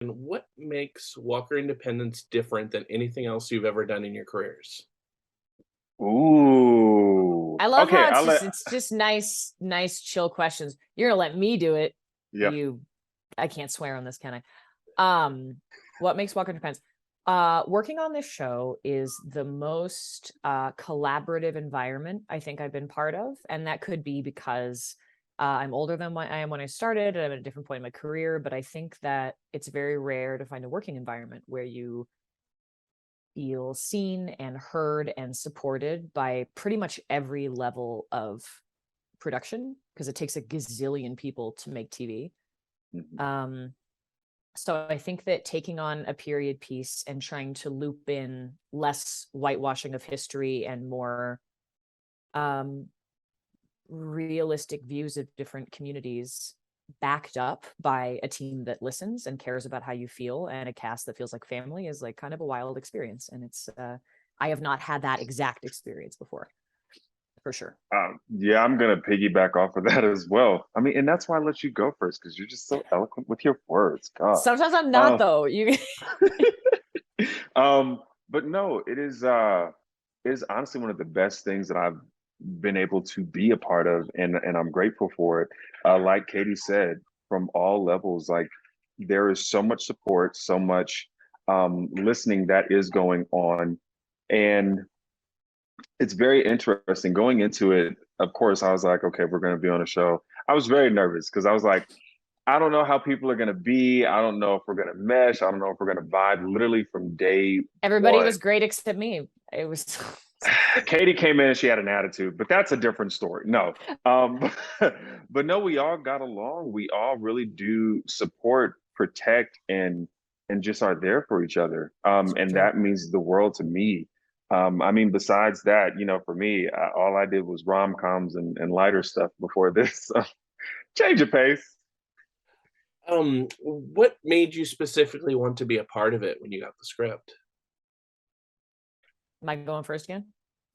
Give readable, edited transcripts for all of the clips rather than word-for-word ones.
And what makes Walker Independence different than anything else you've ever done in your careers? Ooh. I love Okay, how I'll let it's just nice, chill questions. You're gonna let me do it. yeah. You I can't swear on this, can what makes Walker Depends? Working on this show is the most collaborative environment I think I've been part of. And that could be because I'm older than I am when I started, and I'm at a different point in my career. But I think that it's very rare to find a working environment where you feel seen and heard and supported by pretty much every level of production, because it takes a gazillion people to make TV. Mhm. Um, so I think that taking on a period piece and trying to loop in less whitewashing of history and more um, realistic views of different communities, backed up by a team that listens and cares about how you feel, and a cast that feels like family, is like kind of a wild experience. And it's I have not had that exact experience before, for sure. Yeah, I'm gonna piggyback off of that as well. I mean, and that's why I let you go first because you're just so eloquent with your words. God. Sometimes I'm not, Uh, though. You but no, it is honestly one of the best things that I've been able to be a part of, and I'm grateful for it. Like Katie said, from all levels, like there is so much support, so much listening that is going on, and it's very interesting going into it. Of course, I was like, okay, we're going to be on a show. I was very nervous because I was like, I don't know how people are going to be. I don't know if we're going to mesh. I don't know if we're going to vibe. Literally from day Everybody one, was great except me. It was Katie came in and she had an attitude, but that's a different story. No, um, but no, we all got along. We all really do support, protect, and just are there for each other. And true. that means the world to me. I mean, besides that, for me, all I did was rom-coms and lighter stuff before this. So change of pace. What made you specifically want to be a part of it when you got the script? Am I going first again?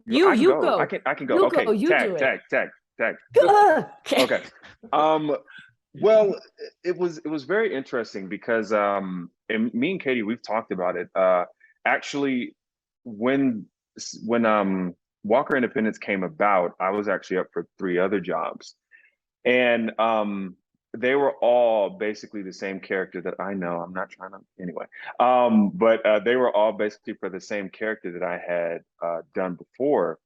I can You go. go. I can go. You go. Okay, You do tag, it. tag, tag, tag. Okay. Okay. Um, well, it was very interesting because and me and Katie, we've talked about it. Actually, when when Walker Independence came about, I was actually up for three other jobs, and they were all basically the same character that I know. I'm not trying to anyway. But they were all basically for the same character that I had done before.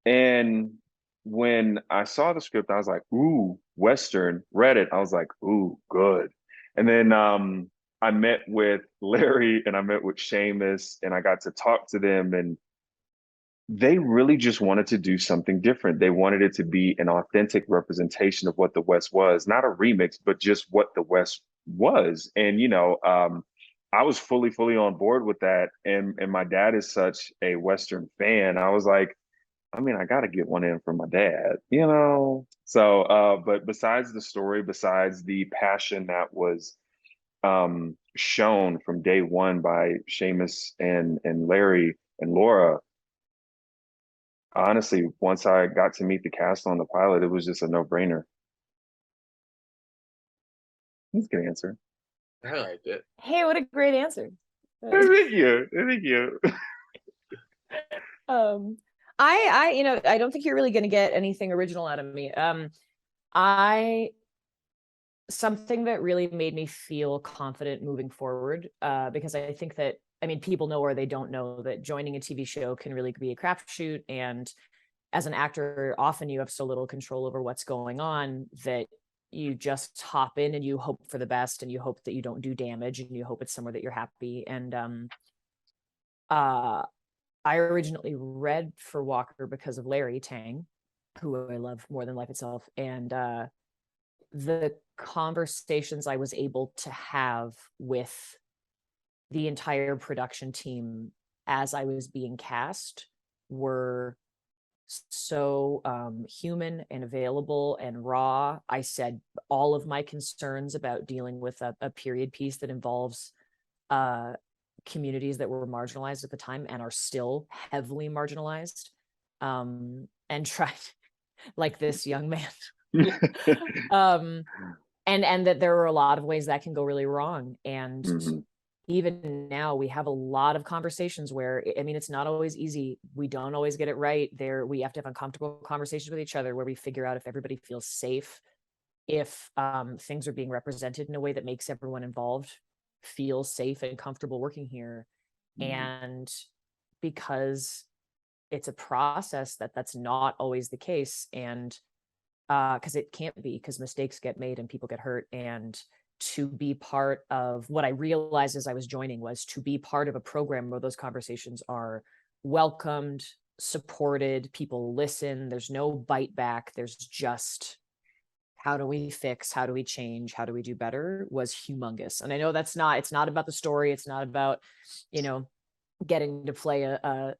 And when I saw the script, I was like, ooh, Western, read it. I was like, ooh, good. And then I met with Larry and I met with Seamus and I got to talk to them, and they really just wanted to do something different. They wanted it to be an authentic representation of what the West was, not a remix, but just what the West was. And I was fully on board with that. And my dad is such a Western fan. I was like, I mean, I got to get one in from my dad. So, but besides the story, besides the passion that was shown from day one by Seamus and Larry and Laura, honestly, once I got to meet the cast on the pilot, it was just a no-brainer. That's a good answer. I liked it. Hey, what a great answer. Thank you. Thank you. um I don't think you're really going to get anything original out of me. I Something that really made me feel confident moving forward, because I think that, I mean, people know or they don't know that joining a TV show can really be a crapshoot, and as an actor, often you have so little control over what's going on that you just hop in and you hope for the best, and you hope that you don't do damage, and you hope it's somewhere that you're happy. And uh I originally read for Walker because of Larry Tang, who I love more than life itself. And the conversations I was able to have with the entire production team as I was being cast were so human and available and raw. I said all of my concerns about dealing with a period piece that involves uh, communities that were marginalized at the time and are still heavily marginalized, and tried like this young man. um and that there are a lot of ways that can go really wrong. And Mhm. even now we have a lot of conversations where, I mean, it's not always easy. We don't always get it right there. We have to have uncomfortable conversations with each other where we figure out if everybody feels safe, if things are being represented in a way that makes everyone involved feel safe and comfortable working here. Mhm. And because it's a process, that's not always the case. And because it can't be, because mistakes get made and people get hurt. And to be part of what I realized as I was joining was to be part of a program where those conversations are welcomed, supported, people listen, there's no bite back, there's just how do we fix, how do we change, how do we do better, was humongous. And I know it's not about the story, it's not about, you know, getting to play a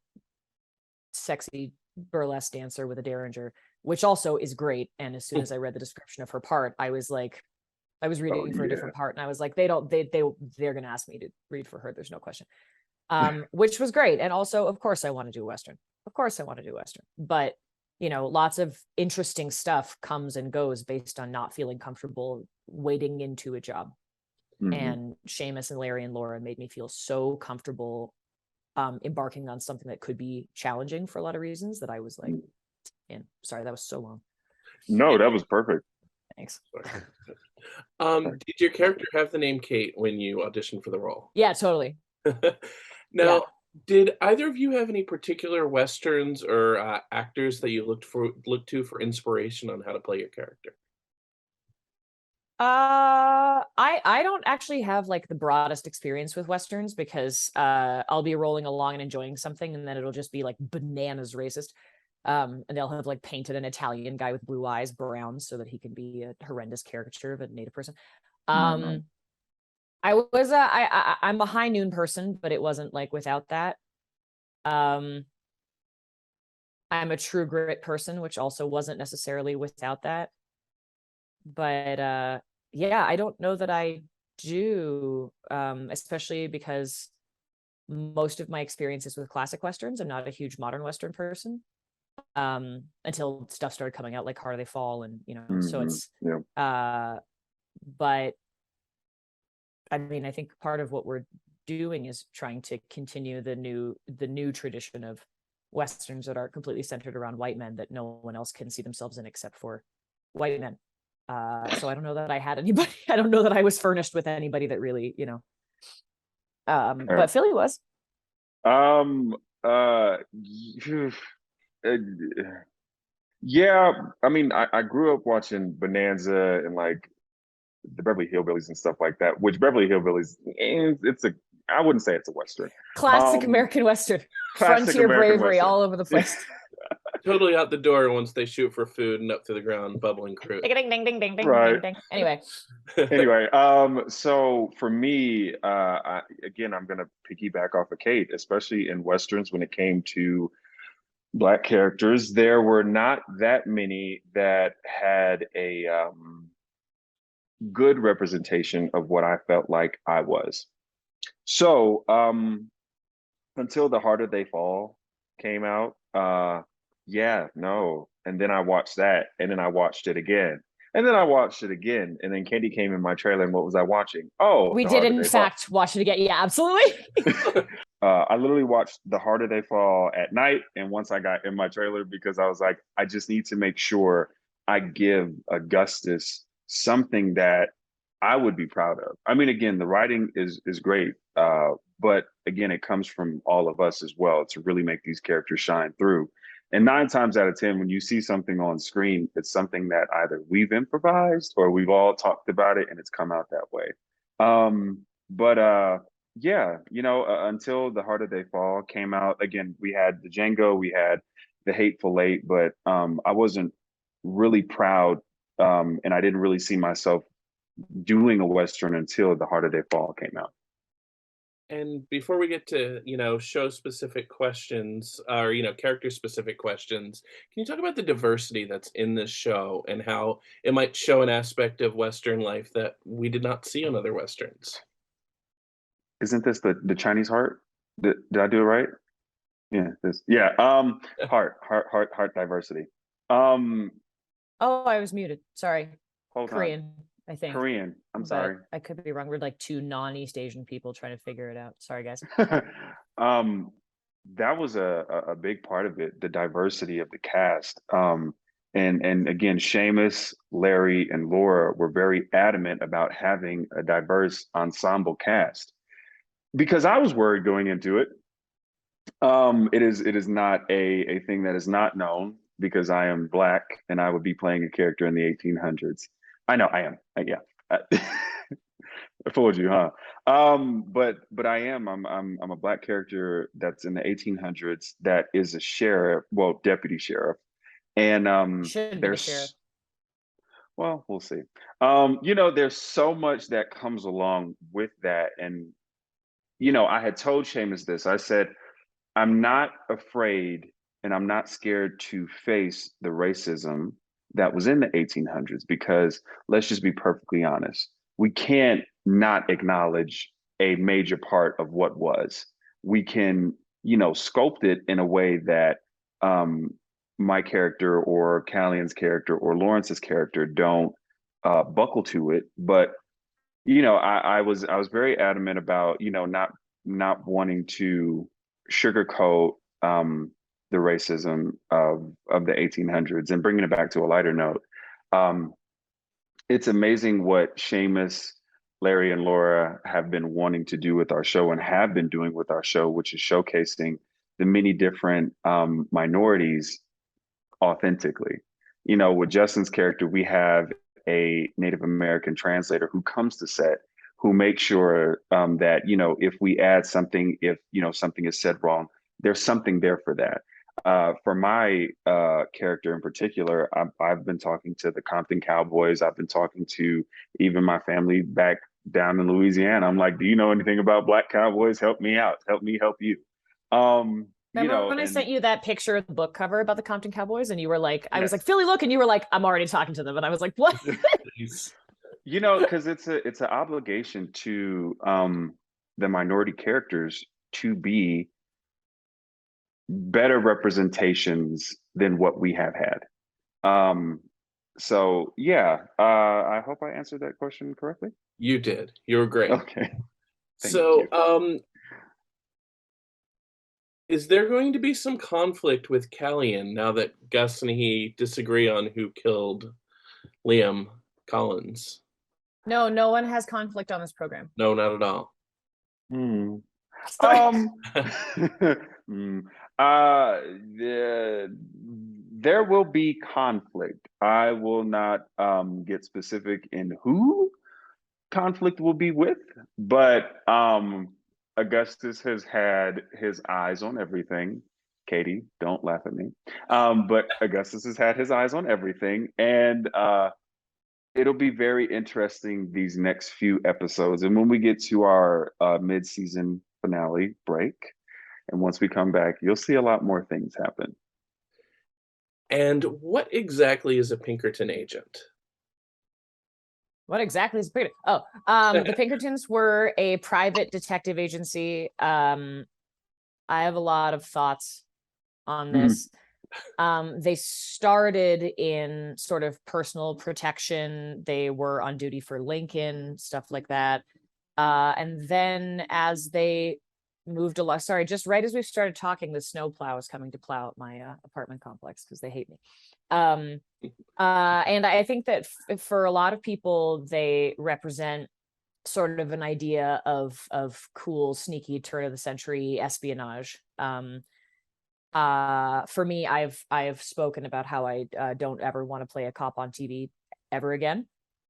sexy burlesque dancer with a derringer, which also is great. And as soon as I read the description of her part, I was like, I was Oh reading for a yeah. different part, and I was like, they're gonna ask me to read for her, there's no question. Which was great. And also, of course I want to do Western. Of course I want to do Western. But you know, lots of interesting stuff comes and goes based on not feeling comfortable wading into a job. Mhm. And Seamus and Larry and Laura made me feel so comfortable embarking on something that could be challenging for a lot of reasons that I was like, man, sorry, that was so long. No, that was perfect. Thanks. Did your character have the name Kate when you auditioned for the role? Yeah, totally. Now, Yeah. did either of you have any particular westerns or actors that you looked to for inspiration on how to play your character? I don't actually have like the broadest experience with westerns because I'll be rolling along and enjoying something and then it'll just be like bananas racist. And they'll have like painted an Italian guy with blue eyes brown so that he can be a horrendous caricature of a native person. Mhm. I'm a high noon person, but it wasn't like without that. I'm a true grit person, which also wasn't necessarily without that. But yeah, I don't know that I do, especially because most of my experiences with classic westerns, I'm not a huge modern western person. Until stuff started coming out like Harder They Fall, and you know, so Mhm. it's Yeah. but I mean, I think part of what we're doing is trying to continue the new tradition of westerns that are completely centered around white men that no one else can see themselves in except for white men. So I don't know that I had anybody. I don't know that I was furnished with anybody that really, you know. But Philly was. Um. Uh. uh, Yeah. I mean, I grew up watching Bonanza and like the Beverly Hillbillies and stuff like that. Which Beverly Hillbillies, it's a. I wouldn't say it's a western. Classic Um. American Western. Classic Frontier American bravery Western. all over the place. Totally out the door once they shoot for food and up to the ground, bubbling crude. Ding, ding, ding, ding, ding, Right. ding, ding. Anyway. Anyway, so for me, again, I'm gonna piggyback off of Kate, especially in westerns when it came to Black characters. There were not that many that had a good representation of what I felt like I was. So until The Harder They Fall came out, yeah, no. And then I watched that, and then I watched it again. And then I watched it again, and then Katie came in my trailer, and what was I watching? Oh, We The did Harder in They Fall. fact watch it again. Yeah, absolutely. I literally watched The Harder They Fall at night, and once I got in my trailer, because I was like, I just need to make sure I give Augustus something that I would be proud of. I mean, again, the writing is great, but again, it comes from all of us as well to really make these characters shine through. And 9 times out of 10, when you see something on screen, it's something that either we've improvised or we've all talked about it, and it's come out that way. But yeah, until The Harder They Fall came out, again, we had the Django, we had the Hateful Eight, but I wasn't really proud, and I didn't really see myself doing a Western until The Harder They Fall came out. And before we get to, show specific questions or, character specific questions, can you talk about the diversity that's in this show and how it might show an aspect of Western life that we did not see on other Westerns? Isn't this the Chinese heart? Did I do it right? Yeah, this. Yeah. Heart diversity. Um, Oh, I was muted. Sorry. hold on. Korean. I think. Korean. I'm But sorry. I could be wrong. We're like two non-East Asian people trying to figure it out. Sorry, guys. um, that was a big part of it, the diversity of the cast. And again, Seamus, Larry, and Laura were very adamant about having a diverse ensemble cast because I was worried going into it. It is not a thing that is not known because I am black and I would be playing a character in the 1800s. I know I am. Yeah. I fooled you, huh? But I am. I'm a black character that's in the 1800s that is a sheriff, well, deputy sheriff, and Should be the sheriff. there's well, we'll see. There's so much that comes along with that, and I had told Seamus this. I said, I'm not afraid and I'm not scared to face the racism that was in the 1800s because let's just be perfectly honest. We can't not acknowledge a major part of what was. We can, sculpt it in a way that um, my character or Callian's character or Lawrence's character don't buckle to it. But I was very adamant about not wanting to sugarcoat the racism of the 1800s and bringing it back to a lighter note. Um, it's amazing what Seamus, Larry, and Laura have been wanting to do with our show and have been doing with our show, which is showcasing the many different minorities authentically. With Justin's character, we have a Native American translator who comes to set, who makes sure that, if we add something, if, something is said wrong, there's something there for that. For my character in particular, I've been talking to the Compton Cowboys. I've been talking to even my family back down in Louisiana. I'm like, do you know anything about Black Cowboys? Help me out. Help me help you. Remember when I And sent you that picture of the book cover about the Compton Cowboys, and you were like, I was yes. like, Philly, look, and you were like, I'm already talking to them, and I was like, what? Because it's an obligation to the minority characters to be better representations than what we have had. So yeah, I hope I answered that question correctly. You did. You were great. Okay, thank So, you. is there going to be some conflict with Callian now that Gus and he disagree on who killed Liam Collins? No, no one has conflict on this program. No, not at all. Hmm. Sorry. Hmm. There will be conflict. I will not get specific in who conflict will be with, but Augustus has had his eyes on everything. Katie, don't laugh at me. But Augustus has had his eyes on everything, and it'll be very interesting these next few episodes. And when we get to our mid-season finale break, and once we come back, you'll see a lot more things happen. And what exactly is a Pinkerton agent? What exactly is Pinkerton? Oh, the Pinkertons were a private detective agency. I have a lot of thoughts on this. They started in sort of personal protection. They were on duty for Lincoln, stuff like that. And then as they moved along, sorry, just right as we started talking, the snowplow is coming to plow up my apartment complex because they hate me. And I think that for a lot of people, they represent sort of an idea of cool, sneaky, turn of the century espionage. For me, I've spoken about how I don't ever want to play a cop on TV ever again.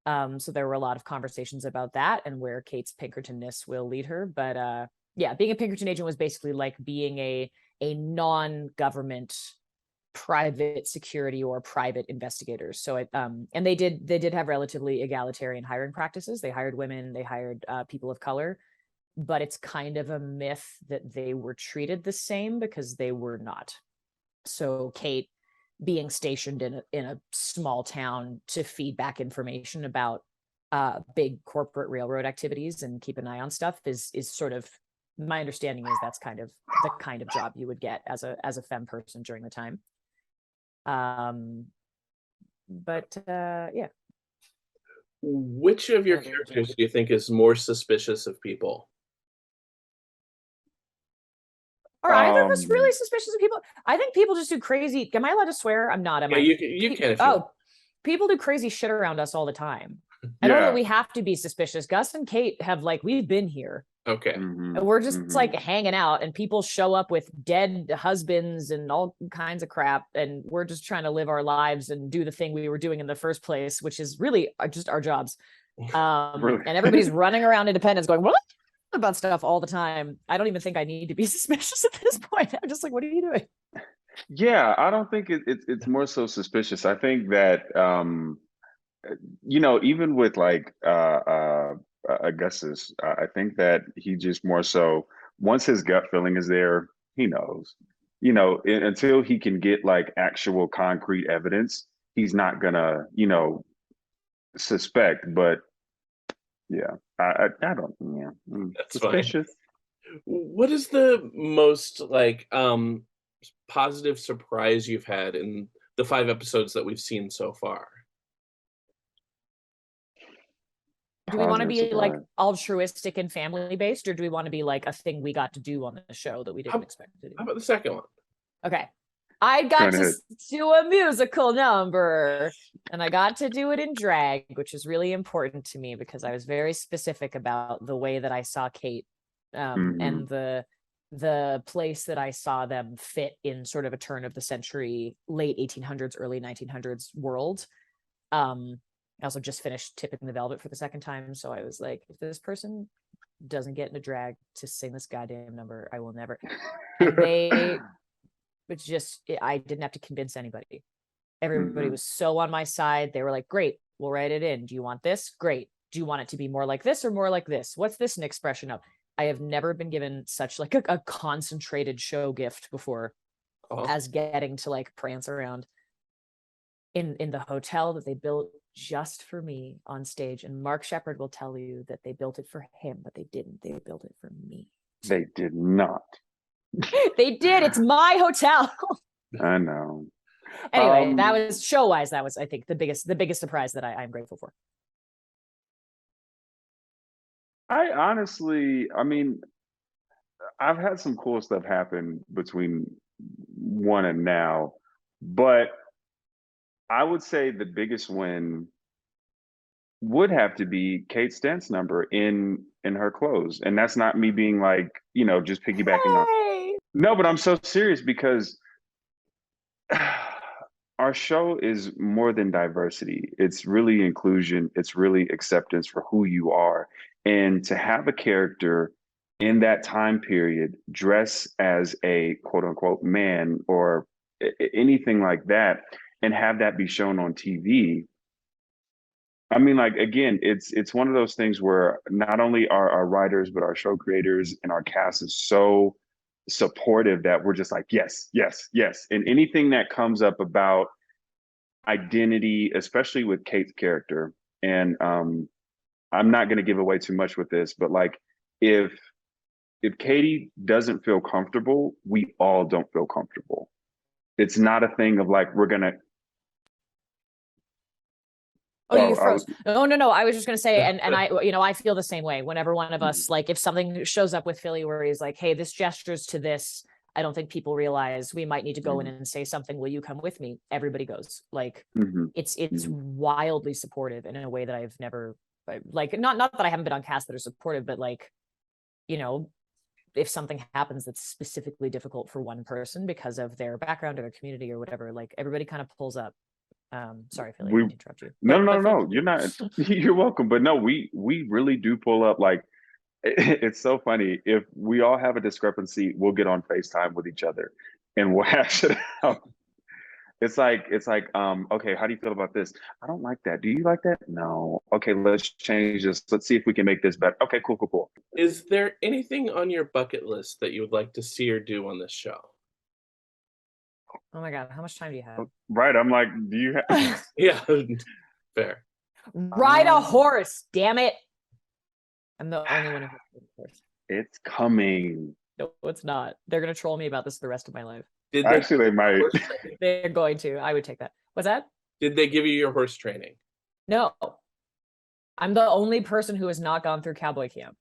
So there were a lot of conversations about that and where Kate's Pinkertonness will lead her. But yeah, being a Pinkerton agent was basically like being a non-government private security or private investigators. So and they did have relatively egalitarian hiring practices. They hired women, they hired people of color, but it's kind of a myth that they were treated the same because they were not. So Kate being stationed in a small town to feed back information about big corporate railroad activities and keep an eye on stuff is sort of, my understanding is that's kind of the kind of job you would get as a femme person during the time. But yeah. Which of your characters do you think is more suspicious of people? Are either of us really Um, suspicious of people? I think people just do crazy. Am I allowed to swear? I'm not, am Yeah, I? you can if you want. Oh, people do crazy shit around us all the time. I don't know that yeah. we have to be suspicious. Gus and Kate have like, we've been here. Okay. Hmm. And we're just Hmm. like hanging out, and people show up with dead husbands and all kinds of crap, and we're just trying to live our lives and do the thing we were doing in the first place, which is really just our jobs. Really. And everybody's running around Independence going, what about stuff all the time. I don't even think I need to be suspicious at this point. I'm just like, what are you doing? Yeah, I don't think it's more so suspicious. I think that even with like Augustus, I think that he just more so once his gut feeling is there, he knows. Until he can get like actual concrete evidence, he's not gonna, suspect. But yeah, I don't, yeah, That's fine. suspicious. What is the most, like, positive surprise you've had in the 5 episodes that we've seen so far? Do we want to Positive be like surprise. altruistic and family based, or do we want to be like a thing we got to do on the show that we didn't How expect to do? how about the second one? Okay. I Go got to ahead. do a musical number, and I got to do it in drag, which is really important to me because I was very specific about the way that I saw Kate, Hmm. and the place that I saw them fit in sort of a turn of the century, late 1800s, early 1900s world. I also just finished Tipping the Velvet for the second time, so I was like, if this person doesn't get into drag to sing this goddamn number, I will never. And they, it's just, I didn't have to convince anybody. Everybody Hmm. was so on my side. They were like, great, we'll write it in. Do you want this? Great. Do you want it to be more like this or more like this? What's this an expression of? I have never been given such like a concentrated show gift before, Oh, as getting to like prance around in the hotel that they built just for me on stage. And Mark Shepard will tell you that they built it for him, but they didn't. They built it for me. They did not. They did. It's my hotel. I know. Anyway, that Um, was show wise. That was, I think, the biggest surprise that I'm grateful for. I honestly, I mean, I've had some cool stuff happen between one and now, but I would say the biggest win would have to be Kate's dance number in her clothes. And that's not me being like, just piggybacking on. Hey, No, but I'm so serious because our show is more than diversity. It's really inclusion. It's really acceptance for who you are. And to have a character in that time period dress as a quote unquote man or anything like that and have that be shown on TV. I mean, like again, it's one of those things where not only are our writers, but our show creators and our cast is so supportive that we're just like, yes, yes, yes. And anything that comes up about identity, especially with Kate's character. And I'm not going to give away too much with this, but like if if Katie doesn't feel comfortable, we all don't feel comfortable. It's not a thing of like we're gonna. oh, Oh, you froze. No, no, no. I was just gonna say, and I feel the same way. Whenever one of mhm, us, like, if something shows up with Philly where he's like, "Hey, this gestures to this," I don't think people realize we might need to go in mhm, and say something. Will you come with me? Everybody goes. Like, mhm, it's mhm. wildly supportive in a way that I've never like. Not that I haven't been on casts that are supportive, but like, you know, if something happens that's specifically difficult for one person because of their background or their community or whatever, like everybody kind of pulls up. Sorry, Philly, I We didn't mean to interrupt you, no, no, but thank no. You're you. not. You're welcome. But no, we really do pull up. Like it's so funny. If we all have a discrepancy, we'll get on FaceTime with each other, and we'll hash it out. It's like, okay, how do you feel about this? I don't like that. Do you like that? No. Okay, let's change this. Let's see if we can make this better. Okay, cool, cool, cool. is there anything on your bucket list that you would like to see or do on this show? Oh my God, how much time do you have? Right. I'm like, do you have Yeah, fair. Ride a horse, damn it. I'm the only one who has a horse. it's coming. No, it's not. They're gonna troll me about this the rest of my life. Did they give Actually, they you might. horse training? They're going to. I would take that. What's that? Did they give you your horse training? No. I'm the only person who has not gone through cowboy camp.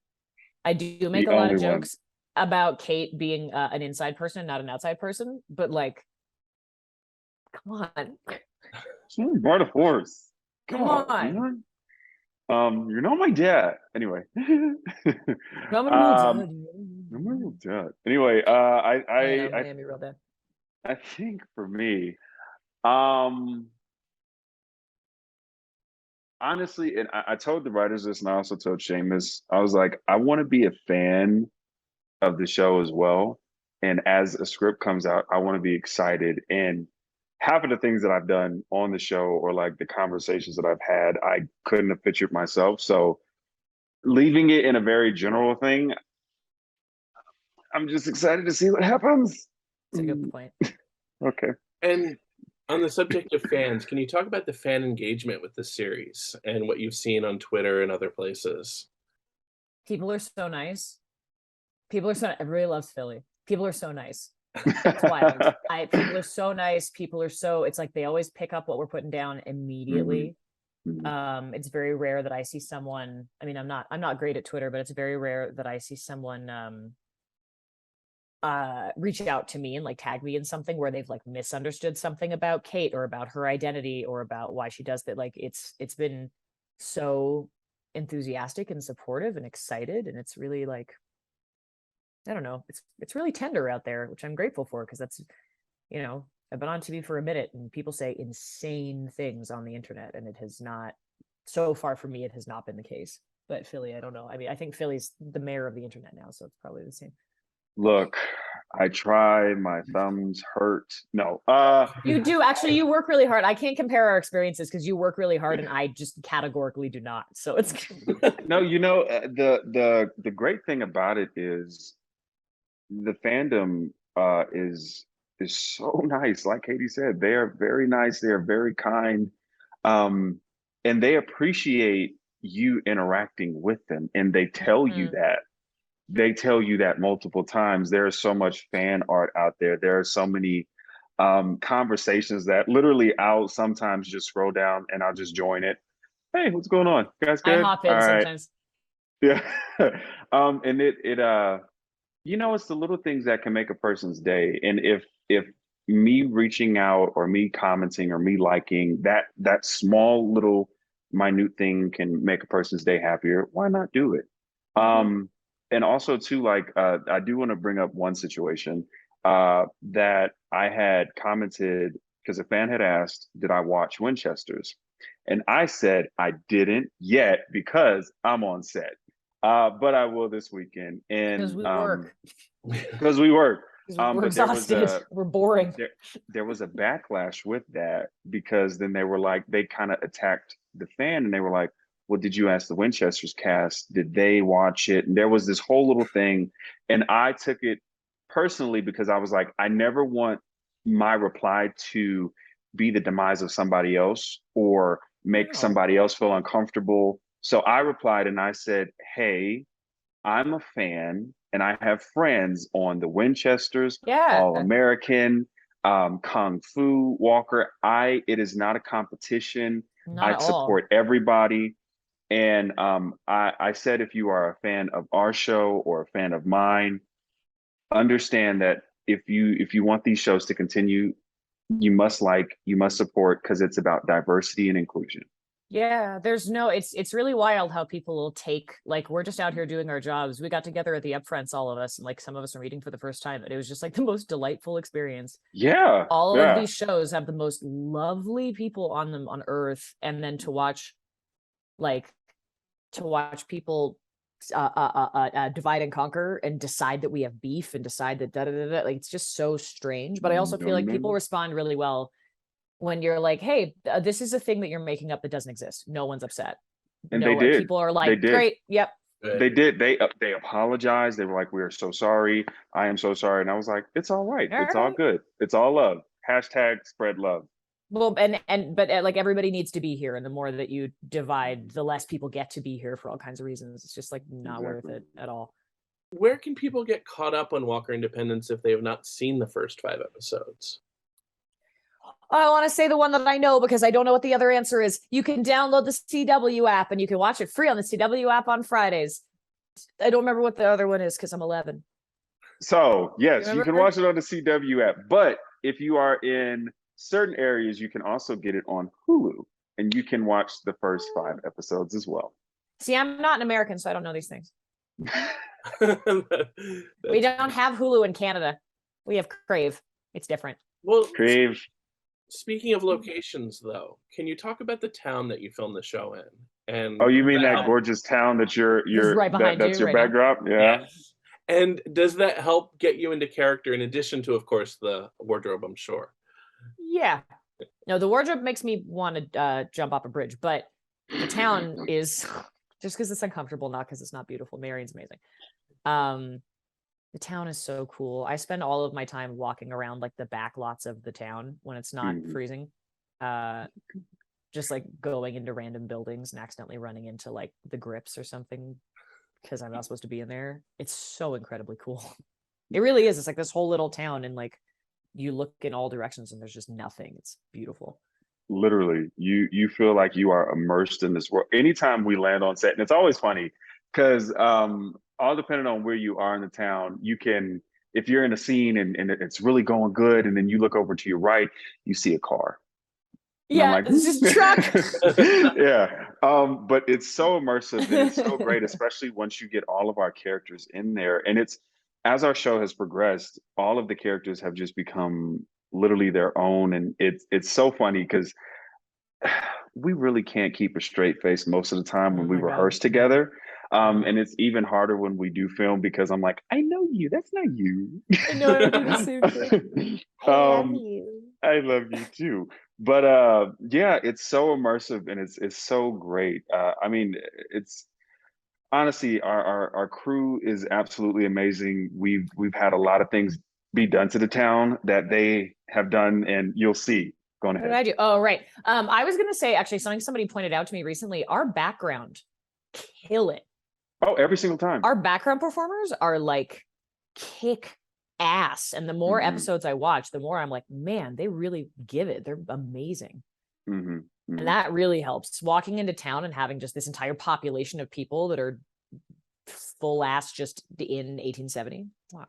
I do make The a lot only of one. jokes about Kate being an inside person, not an outside person, but like, come on, Someone brought a horse. come God, on. you're not my dad. Anyway. I'm gonna move um, to I'm my real dad. Anyway, I know, Miami real dad. I think for me, um, honestly, and I told the writers this, and I also told Seamus, I was like, I want to be a fan of the show as well. And as a script comes out, I want to be excited. And half of the things that I've done on the show or like the conversations that I've had, I couldn't have pictured myself. So leaving it in a very general thing, I'm just excited to see what happens. That's a good point. Okay. And on the subject of fans, can you talk about the fan engagement with the series and what you've seen on Twitter and other places? People are so nice. People are so, everybody loves Philly. People are so nice. It's wild. People are so nice. People are so, it's like they always pick up what we're putting down immediately. It's very rare that I see someone, I mean, I'm not great at Twitter, but it's very rare that I see someone reach out to me and like tag me in something where they've like misunderstood something about Kate or about her identity or about why she does that. Like it's been so enthusiastic and supportive and excited, and it's really like, I don't know, it's really tender out there, which I'm grateful for, because that's, you know, I've been on TV for a minute and people say insane things on the internet, and it has not, so far for me, it has not been the case. But Philly, I don't know. I mean, I think Philly's the mayor of the internet now, so it's probably the same. Look, I try, my thumbs hurt. No. You do actually, you work really hard. I can't compare our experiences because you work really hard and I just categorically do not. So it's No, the great thing about it is the fandom is so nice. Like Katie said, they are very nice, they are very kind. Um, and they appreciate you interacting with them, and they tell you that. They tell you that multiple times. There is so much fan art out there. There are so many conversations that literally I'll sometimes just scroll down and I'll just join it. Hey, what's going on? You guys I good? hop All in right. sometimes. Yeah. And you know, it's the little things that can make a person's day. And if me reaching out or me commenting or me liking that small little minute thing can make a person's day happier, why not do it? And also too, like I do want to bring up one situation that I had commented because a fan had asked, did I watch Winchester's? And I said I didn't yet because I'm on set. But I will this weekend. Because And we work. because we work. We're But exhausted. We're boring. there was a backlash with that because then they were like, they kind of attacked the fan and they were like, well, did you ask the Winchester's cast? Did they watch it? And there was this whole little thing. And I took it personally because I was like, I never want my reply to be the demise of somebody else or make No. somebody else feel uncomfortable. So I replied and I said, hey, I'm a fan and I have friends on the Winchesters, Yeah. All American, Kung Fu Walker. It is not a competition. Not I at all. support everybody. And I said, if you are a fan of our show or a fan of mine, understand that if you want these shows to continue, you must support because it's about diversity and inclusion. Yeah, there's no, it's really wild how people will take, like, we're just out here doing our jobs. We got together at the upfronts, all of us, and like some of us are meeting for the first time, and it was just like the most delightful experience. Yeah, All of yeah. these shows have the most lovely people on them on earth, and then like to watch people divide and conquer and decide that we have beef and decide that da da da da, like it's just so strange. But I also feel No, like no, people no. respond really well when you're like, hey, this is a thing that you're making up that doesn't exist. No one's upset. And they No, did. people are They like, did. great, yep. They did. They apologized. They were like, "We are so sorry. I am so sorry." And I was like, "It's all right. All It's all right. good. It's all love. Hashtag spread love." Well, but like everybody needs to be here, and the more that you divide, the less people get to be here for all kinds of reasons. It's just like not worth Exactly. it at all. Where can people get caught up on Walker Independence if they have not seen the first 5 episodes? I want to say the one that I know because I don't know what the other answer is. You can download the CW app and you can watch it free on the CW app on Fridays. I don't remember what the other one is because I'm 11. So yes, you can Remember? watch it on the CW app, but if you are in certain areas, you can also get it on Hulu, and you can watch the first 5 episodes as well. See, I'm not an American, so I don't know these things. We That's don't have Hulu in Canada. We have Crave. It's different. well. Crave. Speaking of locations, though, can you talk about the town that you filmed the show in? And Oh, you mean does that help- gorgeous town that It's right behind that's you your right now. backdrop? Yeah. Yes. And does that help get you into character in addition to, of course, the wardrobe, I'm sure? Yeah. No, the wardrobe makes me want to jump off a bridge, but the town is just because it's uncomfortable, not because it's not beautiful. Marion's amazing. The town is so cool. I spend all of my time walking around like the back lots of the town when it's not freezing. Just like going into random buildings and accidentally running into like the grips or something because I'm not supposed to be in there. It's so incredibly cool. It really is. It's like this whole little town and like you look in all directions and there's just nothing. It's beautiful. Literally, you feel like you are immersed in this world. Anytime we land on set, and it's always funny because all depending on where you are in the town, you can, if you're in a scene and it's really going good, and then you look over to your right, you see a car. And I'm Yeah, like, it's just a truck. yeah. But it's so immersive and it's so great, especially once you get all of our characters in there. And it's, as our show has progressed, all of the characters have just become literally their own. And it's so funny because we really can't keep a straight face most of the time Oh when we my God. rehearse together. And it's even harder when we do film because I'm like, I know you. That's not you. I know, I do the same thing. I love you. I love you too. But yeah, it's so immersive and it's so great. I mean, it's honestly our crew is absolutely amazing. We've had a lot of things be done to the town that they have done, and you'll see. Go What did ahead. I do? Oh, right. I was gonna say actually something somebody pointed out to me recently. Our background kill it. Oh, every single time. Our background performers are like kick ass. And the more episodes I watch, the more I'm like, man, they really give it. They're amazing. And that really helps. Walking into town and having just this entire population of people that are full ass just in 1870. Wow.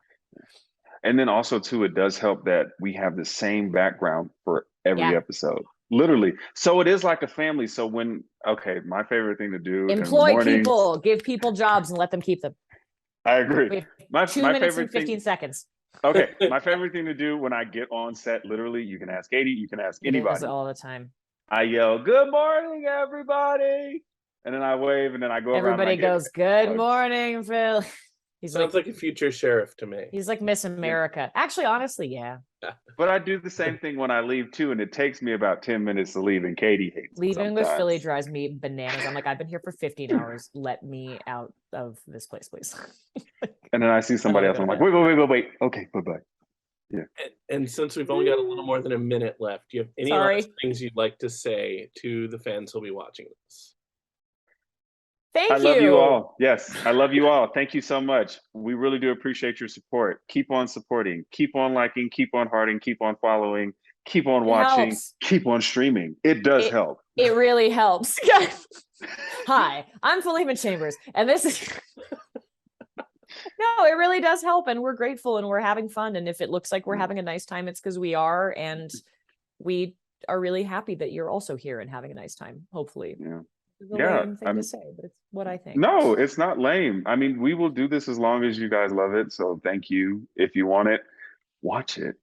And then also too, it does help that we have the same background for every Yeah. episode. Literally. So it is like a family. So when, okay, my favorite thing to do in the Employ morning, people, give people jobs and let them keep them. I agree. We have My 2 my minutes favorite and 15 thing, seconds. okay, my favorite thing to do when I get on set, literally, you can ask Katie, you can ask It is anybody. all the time. I yell, "Good morning, everybody," and then I wave, and then I go around. Everybody And I get goes, "Good hugs. morning, Phil." He's Sounds like a future sheriff to me. he's like Miss America. Actually, honestly, yeah. But I do the same thing when I leave too, and it takes me about 10 minutes to leave, and Katie hates it Leaving with Philly sometimes. drives me bananas. I'm like, I've been here for 15 hours. Let me out of this place, please. And then I see somebody else. I'm like, wait. Okay, bye-bye. And since we've only got a little more than a minute left, do you have any Sorry. last things you'd like to say to the fans who'll be watching this? Thank I you. love you all. Yes, I love you all. Thank you so much. We really do appreciate your support. Keep on supporting, keep on liking, keep on hearting, keep on following, keep on watching, helps. keep on streaming. It does help. It really helps. Hi, I'm Philemon Chambers, and this is no, it really does help, and we're grateful and we're having fun. And if it looks like we're having a nice time, it's because we are, and we are really happy that you're also here and having a nice time. Hopefully, Yeah. it's a Yeah, lame thing to say, but it's what I think. No, it's not lame. I mean, we will do this as long as you guys love it. So thank you. If you want it, watch it.